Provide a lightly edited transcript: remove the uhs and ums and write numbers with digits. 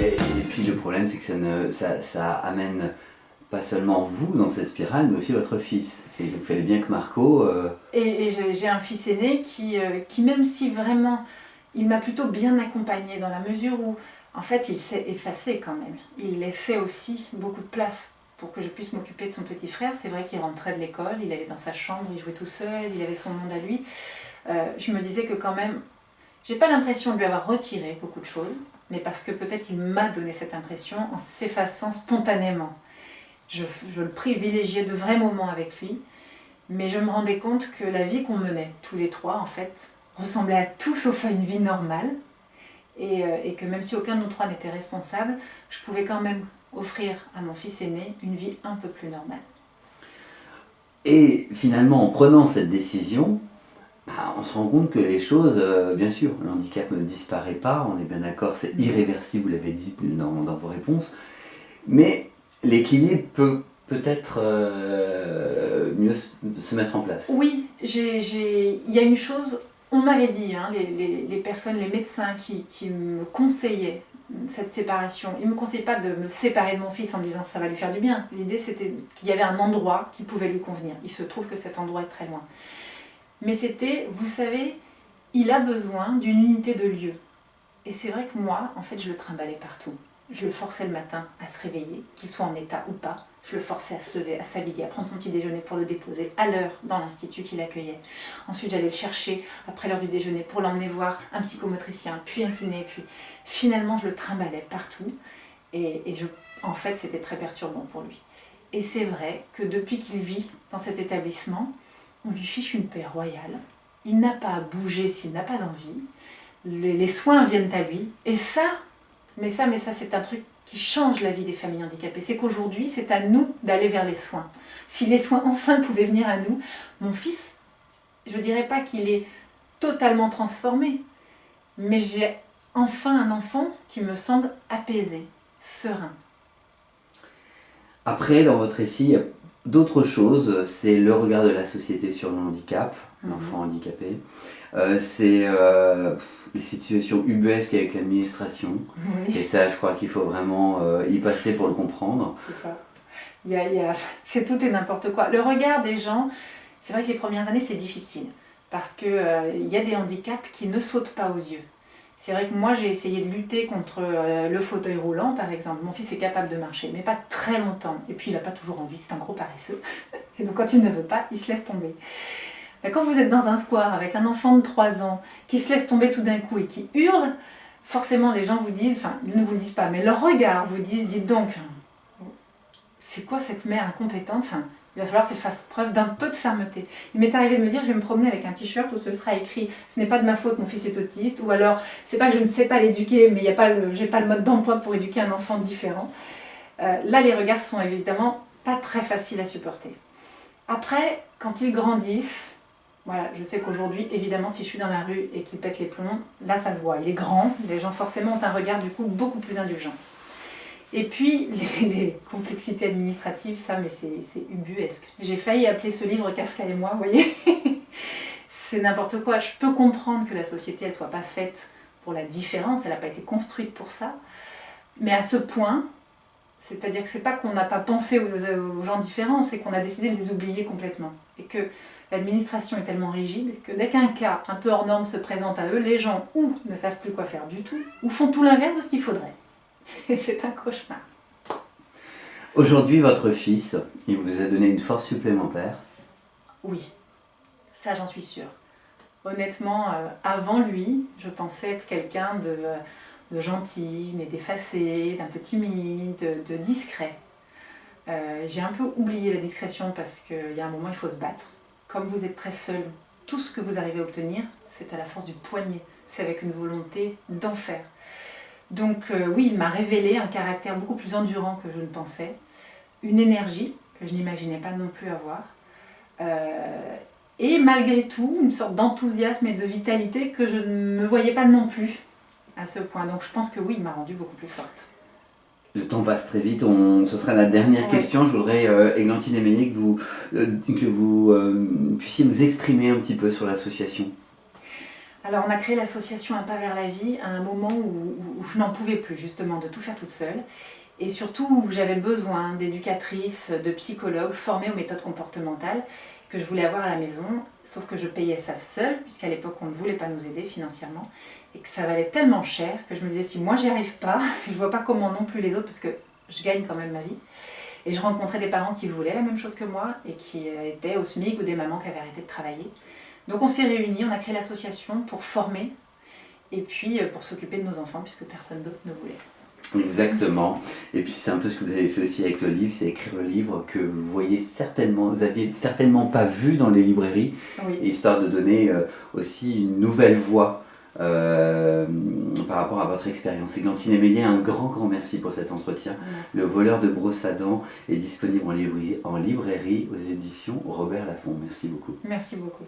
Et puis le problème, c'est que ça amène pas seulement vous dans cette spirale, mais aussi votre fils. Et donc il fallait bien que Marco... Et j'ai un fils aîné qui, même si vraiment, il m'a plutôt bien accompagnée dans la mesure où, en fait, il s'est effacé quand même. Il laissait aussi beaucoup de place pour que je puisse m'occuper de son petit frère. C'est vrai qu'il rentrait de l'école, il allait dans sa chambre, il jouait tout seul, il avait son monde à lui. Je me disais que quand même, j'ai pas l'impression de lui avoir retiré beaucoup de choses, mais parce que peut-être qu'il m'a donné cette impression en s'effaçant spontanément. Je le privilégiais de vrais moments avec lui, mais je me rendais compte que la vie qu'on menait tous les trois, en fait, ressemblait à tout sauf à une vie normale, et que même si aucun de nous trois n'était responsable, je pouvais quand même offrir à mon fils aîné une vie un peu plus normale. Et finalement, en prenant cette décision, on se rend compte que les choses, bien sûr, le handicap ne disparaît pas, on est bien d'accord, c'est irréversible, vous l'avez dit dans vos réponses, mais l'équilibre peut peut-être mieux se mettre en place. Oui, il y a une chose, on m'avait dit, hein, les personnes, les médecins qui me conseillaient cette séparation, ils ne me conseillaient pas de me séparer de mon fils en me disant ça va lui faire du bien. L'idée c'était qu'il y avait un endroit qui pouvait lui convenir. Il se trouve que cet endroit est très loin. Mais c'était, vous savez, il a besoin d'une unité de lieu. Et c'est vrai que moi, en fait, je le trimballais partout. Je le forçais le matin à se réveiller, qu'il soit en état ou pas. Je le forçais à se lever, à s'habiller, à prendre son petit déjeuner pour le déposer à l'heure dans l'institut qu'il accueillait. Ensuite, j'allais le chercher après l'heure du déjeuner pour l'emmener voir un psychomotricien, puis un kiné. Puis finalement, je le trimballais partout. En fait, c'était très perturbant pour lui. Et c'est vrai que depuis qu'il vit dans cet établissement, on lui fiche une paix royale. Il n'a pas à bouger s'il n'a pas envie. Les soins viennent à lui. Et ça, c'est un truc qui change la vie des familles handicapées. C'est qu'aujourd'hui, c'est à nous d'aller vers les soins. Si les soins enfin pouvaient venir à nous, mon fils, je ne dirais pas qu'il est totalement transformé, mais j'ai enfin un enfant qui me semble apaisé, serein. Après, dans votre récit, il y a d'autres choses. C'est le regard de la société sur le handicap, l'enfant handicapé. C'est les situations ubuesques avec l'administration. Oui. Et ça, je crois qu'il faut vraiment y passer pour le comprendre. C'est ça. C'est tout et n'importe quoi. Le regard des gens, c'est vrai que les premières années, c'est difficile. Parce qu'il y a des handicaps qui ne sautent pas aux yeux. C'est vrai que moi, j'ai essayé de lutter contre le fauteuil roulant, par exemple. Mon fils est capable de marcher, mais pas très longtemps. Et puis, il n'a pas toujours envie, c'est un gros paresseux. Et donc, quand il ne veut pas, il se laisse tomber. Quand vous êtes dans un square avec un enfant de 3 ans qui se laisse tomber tout d'un coup et qui hurle, forcément, les gens vous disent, enfin, ils ne vous le disent pas, mais leur regard vous disent, dites donc, c'est quoi cette mère incompétente ? Enfin, il va falloir qu'elle fasse preuve d'un peu de fermeté. Il m'est arrivé de me dire, je vais me promener avec un t-shirt où ce sera écrit « Ce n'est pas de ma faute, mon fils est autiste » ou alors « C'est pas que je ne sais pas l'éduquer, mais j'ai pas le mode d'emploi pour éduquer un enfant différent ». Là, les regards sont évidemment pas très faciles à supporter. Après, quand ils grandissent, voilà, je sais qu'aujourd'hui, évidemment, si je suis dans la rue et qu'il pète les plombs, là, ça se voit. Il est grand, les gens forcément ont un regard du coup beaucoup plus indulgent. Et puis, les complexités administratives, ça, mais c'est ubuesque. J'ai failli appeler ce livre Kafka et moi, vous voyez. C'est n'importe quoi. Je peux comprendre que la société, elle ne soit pas faite pour la différence, elle n'a pas été construite pour ça. Mais à ce point, c'est-à-dire que c'est pas qu'on n'a pas pensé aux gens différents, c'est qu'on a décidé de les oublier complètement. Et que l'administration est tellement rigide que dès qu'un cas un peu hors norme se présente à eux, les gens ou ne savent plus quoi faire du tout, ou font tout l'inverse de ce qu'il faudrait. Et c'est un cauchemar. Aujourd'hui, votre fils, il vous a donné une force supplémentaire ? Oui, ça j'en suis sûre. Honnêtement, avant lui, je pensais être quelqu'un de gentil, mais d'effacé, d'un peu timide, de discret. J'ai un peu oublié la discrétion parce qu'il y a un moment, il faut se battre. Comme vous êtes très seul, tout ce que vous arrivez à obtenir, c'est à la force du poignet. C'est avec une volonté d'en faire. Donc oui, il m'a révélé un caractère beaucoup plus endurant que je ne pensais, une énergie que je n'imaginais pas non plus avoir, et malgré tout, une sorte d'enthousiasme et de vitalité que je ne me voyais pas non plus à ce point. Donc je pense que oui, il m'a rendue beaucoup plus forte. Le temps passe très vite, ce sera la dernière question. Je voudrais, Églantine Emmené, que vous puissiez vous exprimer un petit peu sur l'association. Alors on a créé l'association Un pas vers la vie à un moment où je n'en pouvais plus justement de tout faire toute seule. Et surtout où j'avais besoin d'éducatrices, de psychologues formés aux méthodes comportementales que je voulais avoir à la maison, sauf que je payais ça seule, puisqu'à l'époque on ne voulait pas nous aider financièrement, et que ça valait tellement cher que je me disais si moi j'y arrive pas, je vois pas comment non plus les autres, parce que je gagne quand même ma vie. Et je rencontrais des parents qui voulaient la même chose que moi et qui étaient au SMIC ou des mamans qui avaient arrêté de travailler. Donc on s'est réunis, on a créé l'association pour former et puis pour s'occuper de nos enfants puisque personne d'autre ne voulait. Exactement. Et puis c'est un peu ce que vous avez fait aussi avec le livre, c'est écrire le livre que vous aviez certainement pas vu dans les librairies, Oui. histoire de donner aussi une nouvelle voix par rapport à votre expérience. Églantine Émélié, un grand merci pour cet entretien. Merci. Le voleur de brosse à dents est disponible en librairie aux éditions Robert Laffont. Merci beaucoup. Merci beaucoup.